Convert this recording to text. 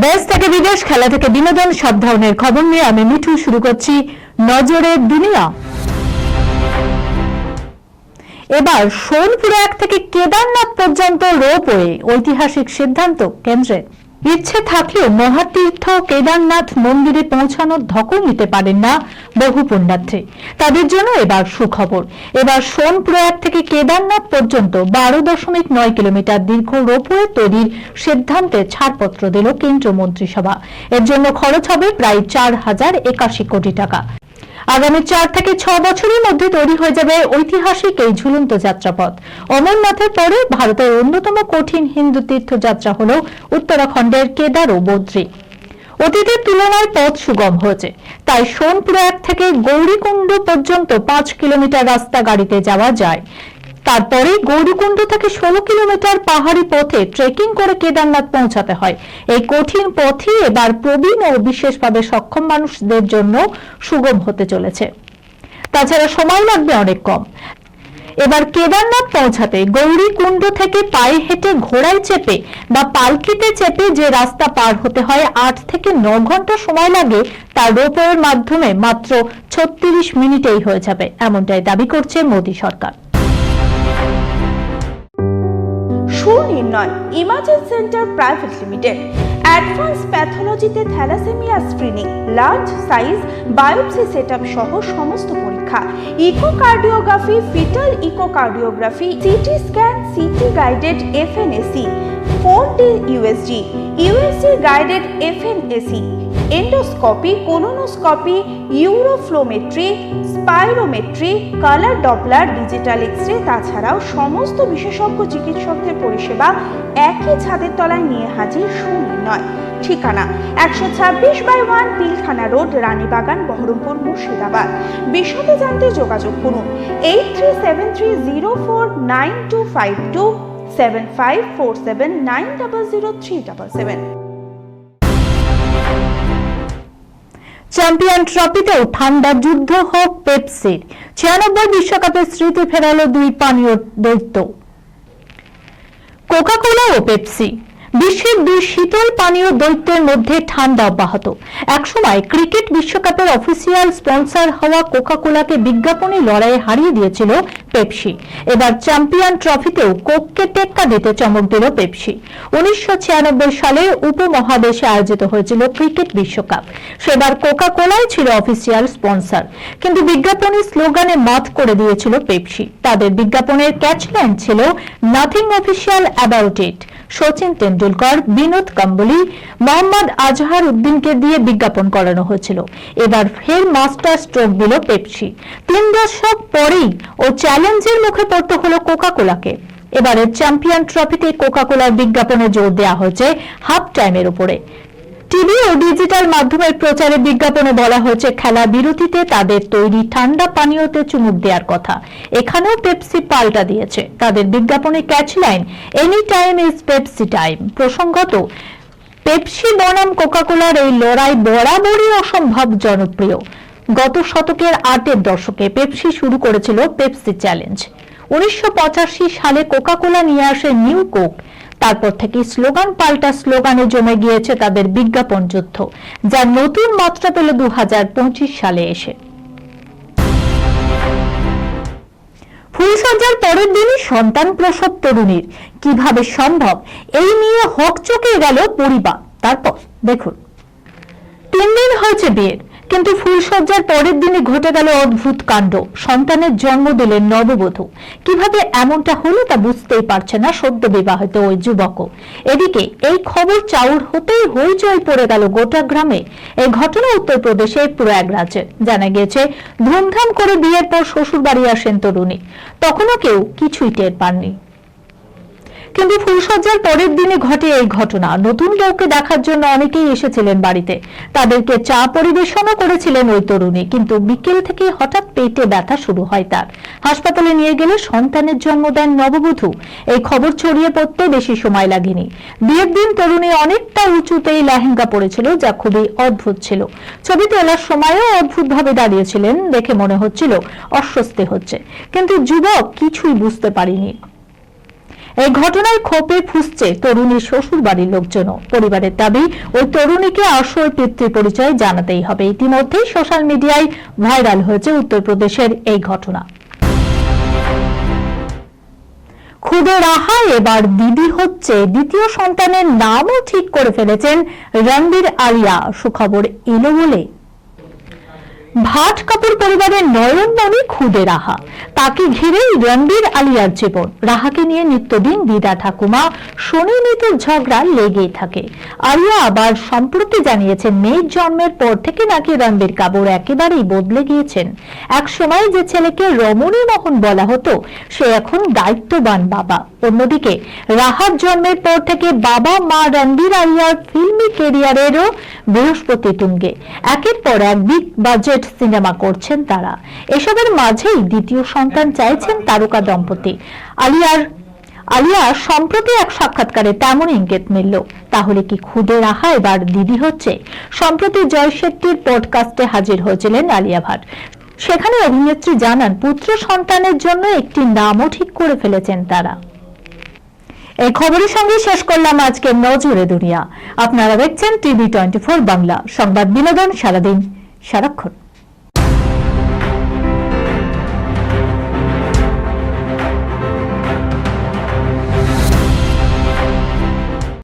দেশ থেকে বিদেশ, খেলা থেকে বিনোদন, সব ধরনের খবর নিয়ে আমি মিঠু শুরু করছি নজরের দুনিয়া। এবার সোনপুর 1 থেকে কেদারনাথ পর্যন্ত রোপওয়ে, ঐতিহাসিক সিদ্ধান্ত কেন্দ্রের। ইচ্ছে থাকলেও মহাতীর্থ কেদারনাথ মন্দিরে পৌঁছানোর ধকল নিতে পারেন না বহু পুণ্যার্থী। তাদের জন্য এবার সুখবর। এবার সোনপুর 1 থেকে কেদারনাথ পর্যন্ত 12.9 কিলোমিটার দীর্ঘ রোপওয়ে তৈরির সিদ্ধান্তে ছাড়পত্র দিল কেন্দ্রীয় মন্ত্রিসভা। এর জন্য খরচ হবে প্রায় 4081 কোটি টাকা। আগামী 4 থেকে 6 বছরের মধ্যে তৈরি হয়ে যাবে ঐতিহাসিক এই ঝুলন্ত যাত্রাপথ। অমরনাথের পরে ভারতের অন্যতম কঠিন হিন্দু তীর্থযাত্রা হল উত্তরাখণ্ডের কেদার ও বদ্রী। অতীতের তুলনায় পথ সুগম হয়েছে, তাই সোনপুর 1 থেকে গৌরীকুণ্ড পর্যন্ত 5 কিলোমিটার রাস্তা গাড়িতে যাওয়া যায়। তারপরে গৌরীকুণ্ড থেকে 16 কিলোমিটার পাহাড়ি পথে ট্রেকিং করে কেদারনাথ পৌঁছাতে হয়। এই কঠিন পথই এবার প্রবীণ ও বিশেষভাবে সক্ষম মানুষদের জন্য সুগম হতে চলেছে। তাছাড়া সময় লাগবে অনেক কম। এবার কেদারনাথ পৌঁছাতে গৌরীকুণ্ড থেকে পায়ে হেঁটে, ঘোড়ায় চেপে বা পালকিতে চেপে যে রাস্তা পার হতে হয় 8 থেকে 9 ঘন্টা সময় লাগে, তা রোপওয়ের মাধ্যমে মাত্র 36 মিনিটেই হয়ে যাবে, এমনটাই দাবি করছে মোদী সরকার। Sunirnoy imaging centre private limited advance প্যাথোলজিতে thalassemia screening, large size biopsy setup সহ সমস্ত পরীক্ষা, echocardiography, fetal echocardiography, CT scan, CT guided FNAC, 4D USG, USG guided FNAC, endoscopy, colonoscopy, uroflowmetry, spirometry, colour doppler, digital X-ray, তাছাড়াও সমস্ত বিশেষজ্ঞ চিকিৎসকদের পরিষেবা একই ছাদের তলায় নিয়ে হাজির সুনির্ণয়। ঠিকানা 126/1 পিলখানা রোড, রানীবাগান, বহরমপুর, মুর্শিদাবাদ। বিশদে জানতে যোগাযোগ করুন 8373049252 7547900377। চ্যাম্পিয়ন ট্রফিতেও ঠান্ডা যুদ্ধ হোক পেপসির। 96 বিশ্বকাপের স্মৃতি ফেরালো দুই পানীয় দৈত্য কোকা-কোলা ও পেপসি। বিশ্বের দুই শীতল পানীয় দৈত্যের মধ্যে ঠান্ডা অব্যাহত। একসময় ক্রিকেট বিশ্বকাপের অফিসিয়াল স্পন্সর হওয়া কোকা-কোলাকে বিজ্ঞাপনী লড়াইয়ে হারিয়ে দিয়েছিল পেপসি। এবার চ্যাম্পিয়ন ট্রফিতেও কোককে টেক্কা দিতে চমক দিল পেপসি। 1996 সালে উপমহাদেশে আয়োজিত হয়েছিল ক্রিকেট বিশ্বকাপ। সেবার কোকা-কোলাই ছিল অফিসিয়াল স্পন্সর, কিন্তু বিজ্ঞাপনী স্লোগানে মাত করে দিয়েছিল পেপসি। তাদের বিজ্ঞাপনের ক্যাচলাইন ছিল nothing official about it. Sachin Tendulkar, Vinod Kambli, Mohammad Azhar উদ্দিনকে দিয়ে বিজ্ঞাপন করানো হয়েছিল। এবার ফের মাস্টার স্ট্রোক দিল পেপসি। 3 দশক পরেই ও চ্যালেঞ্জের মুখে পড়তে হলো কোকা-কোলাকে। এবারের চ্যাম্পিয়ন ট্রফিতে কোকা-কোলার বিজ্ঞাপনে জোর দেওয়া হয়েছে হাফ টাইমের উপরে। টিভি ও ডিজিটাল মাধ্যমের প্রচারে বিজ্ঞাপনে বলা হয়েছে খেলা বিরতিতে তাদের তৈরি ঠান্ডা পানীয়তে চুমুক দেওয়ার কথা। এখানেও পেপসি পাল্টা দিয়েছে। তাদের বিজ্ঞাপনে catchline any time is Pepsi time. প্রসঙ্গত, পেপসি বনাম কোকা-কোলার এই লড়াই বরাবরই অসম্ভব জনপ্রিয়। গত শতকের 8 দশকে পেপসি শুরু করেছিল পেপসি চ্যালেঞ্জ। 1985 সালে কোকা-কোলা নিয়ে আসে নিউ কোক। তারপর থেকে স্লোগান পাল্টা স্লোগানে জমে গিয়েছে তাদের বিজ্ঞাপন যুদ্ধ, যা নতুন মাত্রা পেল 2025 সালে এসে। ফুলসজ্জার পরের দিনই সন্তান প্রসব তরুণীর, কিভাবে সম্ভব এই নিয়ে হকচকে গেল পরিবার। তারপর দেখুন, 3 দিন হয়েছে বিয়ের, কিন্তু ফুলসজ্জার পরের দিনই ঘটে গেল অদ্ভুত কাণ্ড। সন্তানের জন্ম দিলেন নববধূ। কিভাবে এমনটা হলো তা বুঝতেই পারছে না সদ্য বিবাহিত ওই যুবকও। এদিকে এই খবর চাউর হতেই হইচই পড়ে গেল গোটা গ্রামে। এই ঘটনা উত্তরপ্রদেশের প্রয়াগরাজে। জানা গিয়েছে, ধুমধাম করে বিয়ের পর শ্বশুর বাড়ি আসেন তরুণী। তখনও কেউ কিছুই টের পাননি। কিন্তু ফুলসজ্জার পরের দিনে ঘটে এই ঘটনা। নতুন বউকে দেখার জন্য অনেকেই এসেছিলেন বাড়িতে। তাদেরকে চা পরিবেশনও করেছিলেন ওই তরুণী, কিন্তু বিকেল থেকে হঠাৎ পেটে ব্যথা শুরু হয় তার। হাসপাতালে নিয়ে গেলে সন্তানের জন্ম দেন নববধূ। এই খবর ছড়িয়ে পড়তে বেশি সময় লাগেনি। বিয়ের দিন তরুণী অনেকটা উঁচুতেই লেহেঙ্গা পরেছিল, যা খুবই অদ্ভুত ছিল। ছবি তোলার সময়ও অদ্ভুতভাবে দাঁড়িয়েছিলেন, দেখে মনে হচ্ছিল অস্বস্তি হচ্ছে, কিন্তু যুবক কিছুই বুঝতে পারেনি। এই ঘটনায় ক্ষোভে ফুঁসছে তরুণীর শ্বশুর বাড়ির লোকজনও। পরিবারের দাবি, ওই তরুণীকে আসল পিতৃ পরিচয় জানাতেই হবে। ইতিমধ্যেই সোশ্যাল মিডিয়ায় ভাইরাল হয়েছে উত্তরপ্রদেশের এই ঘটনা। খুদে রাহা এবার দিদি হচ্ছে। দ্বিতীয় সন্তানের নামও ঠিক করে ফেলেছেন রণবীর আলিয়া। সুখবর এলো বলে ভাট কাপুর পরিবারের নয়নমণি খুদে রাহা। তাকে ঘিরেই রণবীর আলিয়ার জীবন। রাহাকে নিয়ে নিত্যদিন দিদা ঠাকুমা শনি নিতুর ঝগড়া লেগেই থাকে। আলিয়া আবার সম্প্রতি জানিয়েছেন, মেয়ের জন্মের পর থেকে নাকি রণবীর কাপুর একেবারেই বদলে গিয়েছেন। এক সময় যে ছেলেকে রমণী মোহন বলা হতো, সে এখন দায়িত্ববান বাবা। অন্যদিকে রাহার জন্মের পর থেকে বাবা মা রণবীর আলিয়ার ফিল্মি ক্যারিয়ারেরও বৃহস্পতি তুঙ্গে। একের পর এক বিগ বাজেট সিনেমা করছেন তারা। এসবের মাঝেই দ্বিতীয় সন্তান চাইছেন তারকা দম্পতি। আলিয়া সম্প্রতি এক সাক্ষাৎকারে তেমন ইঙ্গিত মিলল। তাহলে কি খুদে রাহা এবার দিদি হচ্ছে? সম্প্রতি জয় শেট্টির পডকাস্টে হাজির হয়েছিলেন আলিয়া ভাট। সেখানে অভিনেত্রী জানান, পুত্র সন্তানের জন্য একটি নামও ঠিক করে ফেলেছেন তারা। এই খবরের সঙ্গে শেষ করলাম আজকের নজরে দুনিয়া। আপনারা দেখছেন টিভি 24 বাংলা, সংবাদ বিনোদন সারাদিন সারাক্ষণ।